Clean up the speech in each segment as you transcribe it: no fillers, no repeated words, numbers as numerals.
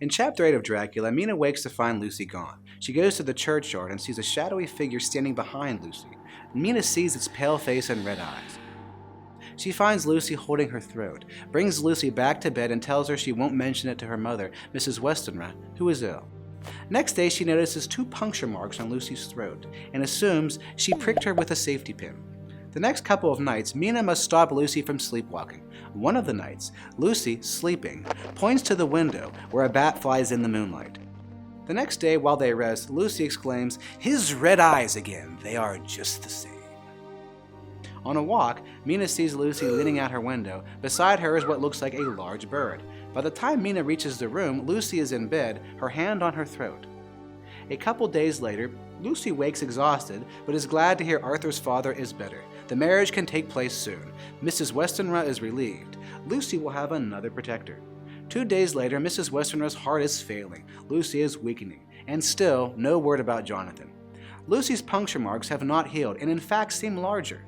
In Chapter 8 of Dracula, Mina wakes to find Lucy gone. She goes to the churchyard and sees a shadowy figure standing behind Lucy. Mina sees its pale face and red eyes. She finds Lucy holding her throat, brings Lucy back to bed and tells her she won't mention it to her mother, Mrs. Westenra, who is ill. Next day, she notices 2 puncture marks on Lucy's throat and assumes she pricked her with a safety pin. The next couple of nights, Mina must stop Lucy from sleepwalking. One of the nights, Lucy, sleeping, points to the window where a bat flies in the moonlight. The next day, while they rest, Lucy exclaims, "His red eyes again, they are just the same." On a walk, Mina sees Lucy leaning out her window. Beside her is what looks like a large bird. By the time Mina reaches the room, Lucy is in bed, her hand on her throat. A couple days later, Lucy wakes exhausted, but is glad to hear Arthur's father is better. The marriage can take place soon. Mrs. Westenra is relieved. Lucy will have another protector. 2 days later, Mrs. Westenra's heart is failing. Lucy is weakening. And still, no word about Jonathan. Lucy's puncture marks have not healed, and in fact seem larger.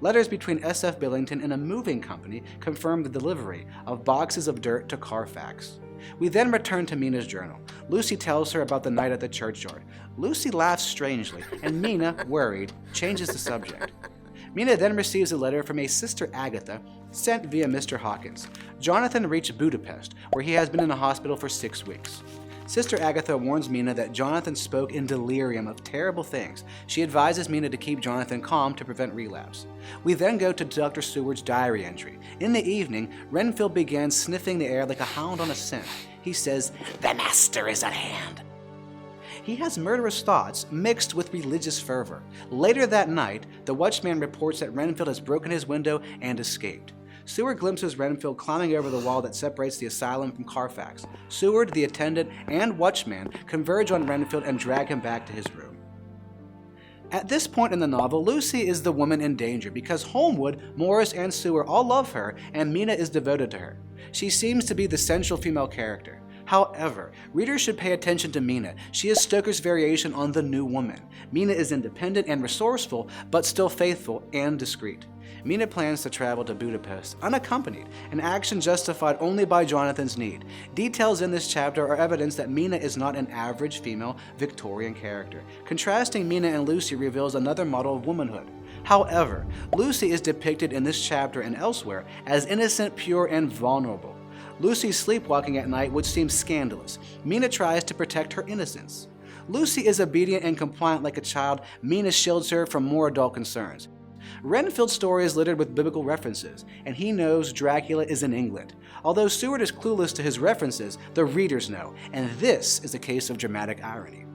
Letters between S.F. Billington and a moving company confirm the delivery of boxes of dirt to Carfax. We then return to Mina's journal. Lucy tells her about the night at the churchyard. Lucy laughs strangely, and Mina, worried, changes the subject. Mina then receives a letter from a sister Agatha, sent via Mr. Hawkins. Jonathan reached Budapest, where he has been in a hospital for 6 weeks. Sister Agatha warns Mina that Jonathan spoke in delirium of terrible things. She advises Mina to keep Jonathan calm to prevent relapse. We then go to Dr. Seward's diary entry. In the evening, Renfield begins sniffing the air like a hound on a scent. He says, "The master is at hand." He has murderous thoughts mixed with religious fervor. Later that night, the watchman reports that Renfield has broken his window and escaped. Seward glimpses Renfield climbing over the wall that separates the asylum from Carfax. Seward, the attendant, and watchman converge on Renfield and drag him back to his room. At this point in the novel, Lucy is the woman in danger because Holmwood, Morris, and Seward all love her, and Mina is devoted to her. She seems to be the central female character. However, readers should pay attention to Mina. She is Stoker's variation on the new woman. Mina is independent and resourceful, but still faithful and discreet. Mina plans to travel to Budapest unaccompanied, an action justified only by Jonathan's need. Details in this chapter are evidence that Mina is not an average female Victorian character. Contrasting Mina and Lucy reveals another model of womanhood. However, Lucy is depicted in this chapter and elsewhere as innocent, pure, and vulnerable. Lucy's sleepwalking at night would seem scandalous. Mina tries to protect her innocence. Lucy is obedient and compliant like a child. Mina shields her from more adult concerns. Renfield's story is littered with biblical references, and he knows Dracula is in England. Although Seward is clueless to his references, the readers know, and this is a case of dramatic irony.